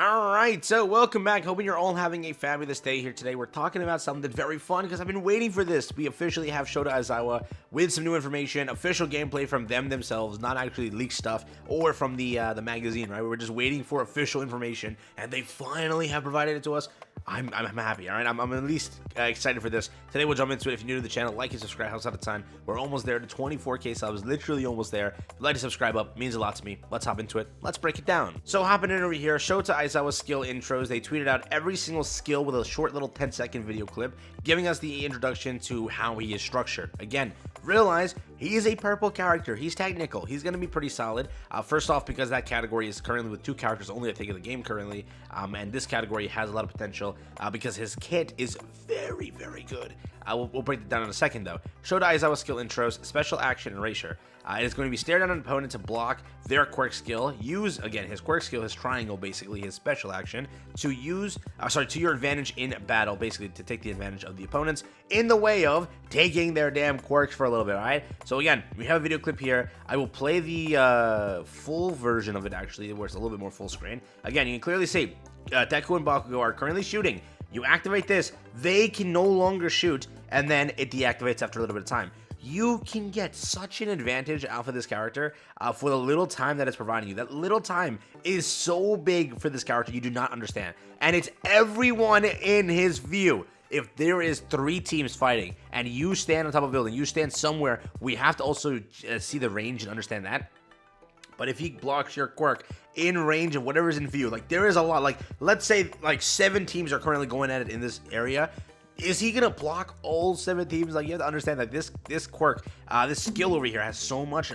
Alright, so welcome back. Hoping you're all having a fabulous day here today. We're talking about something very fun because I've been waiting for this. We officially have Shota Aizawa with some new information, official gameplay from them themselves, not actually leaked stuff or from the magazine, right? We were just waiting for official information and they finally have provided it to us. I'm happy, all right? I'm at least excited for this. Today we'll jump into it. If you're new to the channel, like and subscribe, helps out a ton. We're almost there to 24k subs, literally almost there. If you'd like to subscribe up, means a lot to me. Let's hop into it. Let's break it down. So hopping in over here, Shota Aizawa skill intros. They tweeted out every single skill with a short little 10-second video clip, giving us the introduction to how he is structured. Again, realize he is a purple character. He's technical. He's going to be pretty solid. First off, because that category is currently with 2 characters only, I think, in the game currently. And this category has a lot of potential because his kit is very, very good. We'll break it down in a second, though. Shota Aizawa skill intros, special action, erasure. It is going to be stare down an opponent to block their quirk skill. Use, again, his quirk skill, his triangle, basically, his special action, to use, to your advantage in battle, basically, to take the advantage of the opponents in the way of taking their damn quirks for a little bit, alright? So, again, we have a video clip here. I will play the full version of it, actually, where it's a little bit more full screen. Again, you can clearly see Deku and Bakugo are currently shooting. You activate this, they can no longer shoot, and then it deactivates after a little bit of time. You can get such an advantage out of this character for the little time that it's providing you. That little time is so big for this character, you do not understand. And it's everyone in his view. If there is 3 teams fighting and you stand on top of a building, you stand somewhere, we have to also see the range and understand that. But if he blocks your quirk in range of whatever's in view, like there is a lot, like let's say like 7 teams are currently going at it in this area. Is he gonna block all 7 teams? Like, you have to understand that this quirk, this skill over here has so much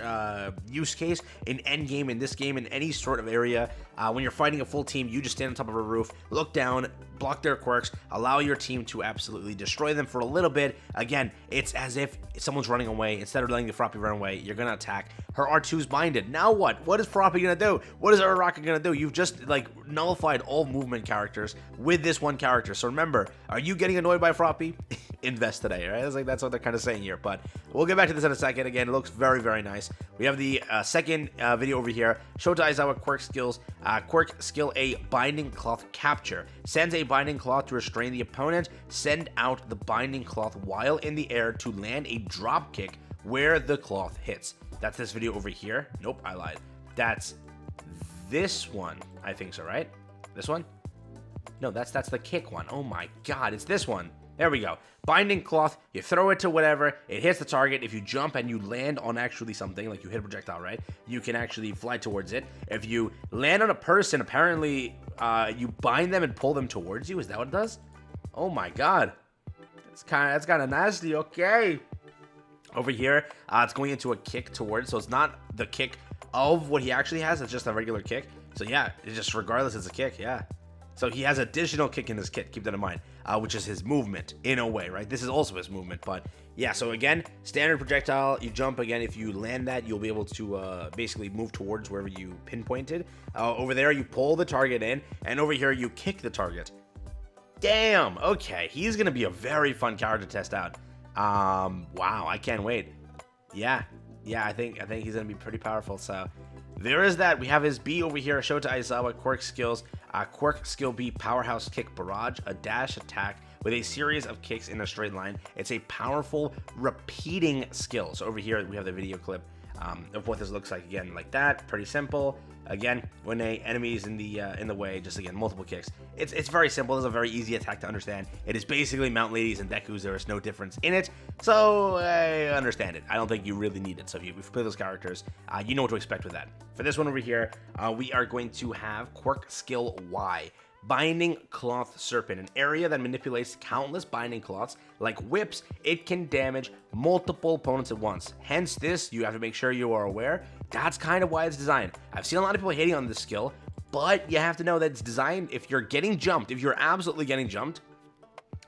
use case in endgame, in this game, in any sort of area. When you're fighting a full team, you just stand on top of a roof, look down, block their quirks, allow your team to absolutely destroy them for a little bit. Again, it's as if someone's running away. Instead of letting the Froppy run away, you're gonna attack. Her R2's binded. Now what? What is Froppy gonna do? What is Uraraka gonna do? You've just like nullified all movement characters with this one character. So remember, are you getting annoyed by Froppy? Invest today, right? It's like that's what they're kind of saying here. But we'll get back to this in a second. Again, it looks very, very nice. We have the second video over here. Shota Aizawa quirk skills. Quirk skill A, binding cloth capture. Sends a binding cloth to restrain the opponent. Send out the binding cloth while in the air to land a drop kick where the cloth hits. That's this video over here. Nope, I lied. That's this one. I think so, right? This one? No, that's the kick one. Oh my god, it's this one. There we go. Binding cloth, you throw it to whatever, it hits the target. If you jump and you land on actually something, like you hit a projectile, right? You can actually fly towards it. If you land on a person, apparently you bind them and pull them towards you. Is that what it does? Oh my god. That's kind of nasty. Okay. Over here, it's going into a kick towards, so it's not the kick of what he actually has, it's just a regular kick. So yeah, it's just regardless, it's a kick, yeah. So he has additional kick in his kit, keep that in mind, which is his movement, in a way, right? This is also his movement, but yeah, so again, standard projectile, you jump again, if you land that, you'll be able to basically move towards wherever you pinpointed. Over there, you pull the target in, and over here, you kick the target. Damn, okay, he's gonna be a very fun character to test out. Wow, I can't wait. Yeah, I think he's gonna be pretty powerful, so there is that. We have his B over here, Shota Aizawa quirk skills. Quirk skill B, powerhouse kick barrage, a dash attack with a series of kicks in a straight line. It's a powerful repeating skill. So over here we have the video clip of what this looks like. Again, like that, pretty simple. Again, when a enemy is in the way, just again multiple kicks. It's very simple. It's a very easy attack to understand. It is basically Mount Ladies and Deku's. There is no difference in it, so I understand it. I don't think you really need it. So if you play those characters, you know what to expect with that. For this one over here, we are going to have quirk skill Y. Binding cloth serpent, an area that manipulates countless binding cloths like whips. It can damage multiple opponents at once. Hence this, you have to make sure you are aware. That's kind of why it's designed. I've seen a lot of people hating on this skill, but you have to know that it's designed if you're getting jumped, if you're absolutely getting jumped,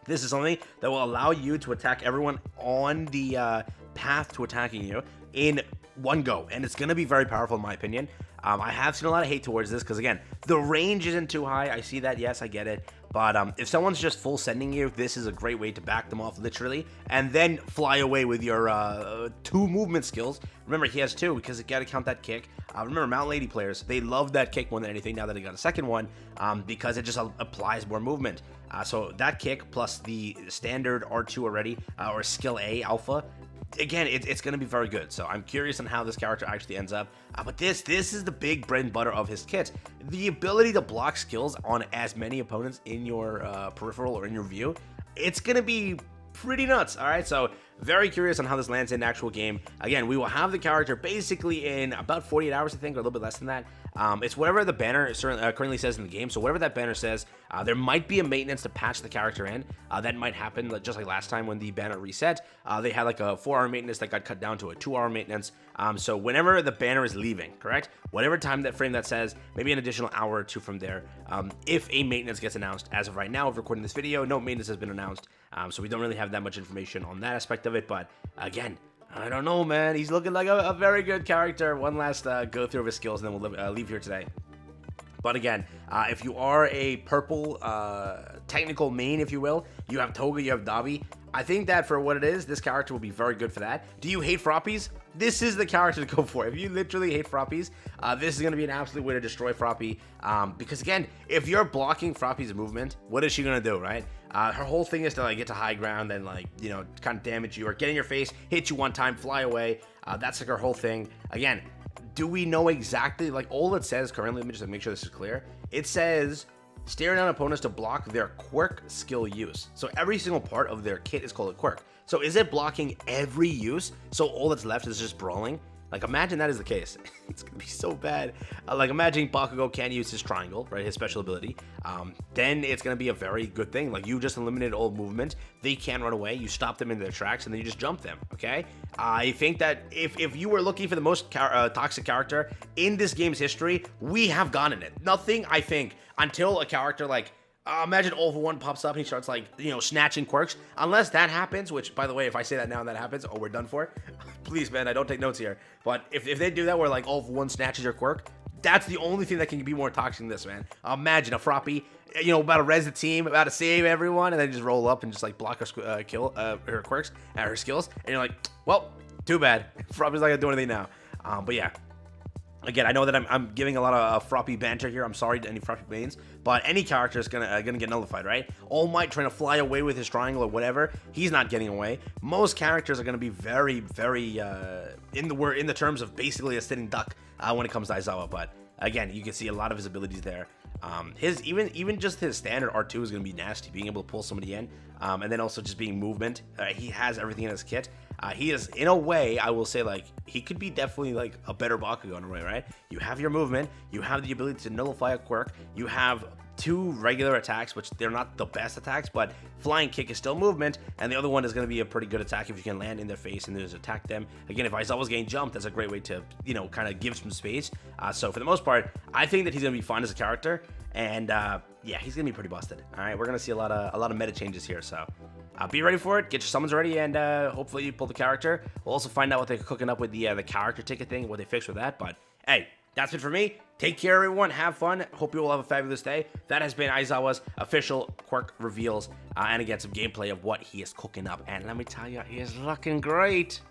this is something that will allow you to attack everyone on the path to attacking you in one go, and it's going to be very powerful in my opinion. I have seen a lot of hate towards this because, again, the range isn't too high. I see that. Yes, I get it. But if someone's just full sending you, this is a great way to back them off, literally, and then fly away with your 2 movement skills. Remember, he has 2 because you got to count that kick. Remember, Mount Lady players, they love that kick more than anything now that they got a second one because it just applies more movement. So that kick plus the standard R2 already, or skill A alpha, again, it's going to be very good. So I'm curious on how this character actually ends up. But this is the big bread and butter of his kit. The ability to block skills on as many opponents in your peripheral or in your view, it's going to be pretty nuts. All right, so very curious on how this lands in actual game. Again, we will have the character basically in about 48 hours, I think, or a little bit less than that. It's whatever the banner currently says in the game. So whatever that banner says, there might be a maintenance to patch the character in. That might happen just like last time when the banner reset. They had like a 4-hour maintenance that got cut down to a 2-hour maintenance. So whenever the banner is leaving, correct? Whatever time that frame that says, maybe an additional hour or 2 from there. If a maintenance gets announced, as of right now, of recording this video, no maintenance has been announced. So we don't really have that much information on that aspect of it. But again, I don't know, man. He's looking like a very good character. One last go through of his skills, and then we'll leave here today. But again, if you are a purple technical main, if you will, you have Toga, you have Davi. I think that for what it is, this character will be very good for that. Do you hate Frappies? This is the character to go for. If you literally hate Frappies, this is going to be an absolute way to destroy Frappy. Because again, if you're blocking Frappy's movement, what is she going to do, right? Her whole thing is to like get to high ground and like, you know, kind of damage you or get in your face, hit you one time, fly away. That's like her whole thing. Again, do we know exactly, like all it says currently, let me just make sure this is clear. It says stare down opponents to block their quirk skill use. So every single part of their kit is called a quirk. So is it blocking every use? So all that's left is just brawling? Like, imagine that is the case. It's gonna be so bad. Like, imagine Bakugo can use his triangle, right? His special ability. Then it's gonna be a very good thing. Like, you just eliminated all movement. They can't run away. You stop them in their tracks, and then you just jump them, okay? I think that if you were looking for the most toxic character in this game's history, we have gotten it. Nothing, I think, until a character like... imagine All For One pops up and he starts, like, you know, snatching quirks. Unless that happens, which, by the way, if I say that now and that happens, oh, we're done for. Please, man, I don't take notes here. But if they do that where, like, All For One snatches your quirk, that's the only thing that can be more toxic than this, man. Imagine a Froppy, you know, about to res the team, about to save everyone, and then just roll up and just, like, block her kill, her quirks, her skills. And you're like, well, too bad. Froppy's not gonna do anything now. But yeah. Again, I know that I'm giving a lot of Froppy banter here. I'm sorry to any Froppy mains, but any character is gonna get nullified, right? All Might trying to fly away with his triangle or whatever, he's not getting away. Most characters are gonna be very, very in the terms of basically a sitting duck when it comes to Aizawa. But again, you can see a lot of his abilities there. His even just his standard R2 is gonna be nasty, being able to pull somebody in, and then also just being movement. He has everything in his kit. He is, in a way, I will say, like, he could be definitely, like, a better Bakugo in a way, right? You have your movement, you have the ability to nullify a quirk, you have 2 regular attacks, which they're not the best attacks, but flying kick is still movement, and the other one is going to be a pretty good attack if you can land in their face and just attack them. Again, if Aizawa's getting jumped, that's a great way to, you know, kind of give some space. So for the most part, I think that he's going to be fun as a character, and yeah, he's going to be pretty busted. All right, we're going to see a lot of meta changes here, so be ready for it. Get your summons ready, and hopefully you pull the character. We'll also find out what they're cooking up with the character ticket thing, what they fixed with that. But hey, that's it for me. Take care, everyone. Have fun. Hope you all have a fabulous day. That has been Aizawa's official quirk reveals, and again, some gameplay of what he is cooking up. And let me tell you, he is looking great.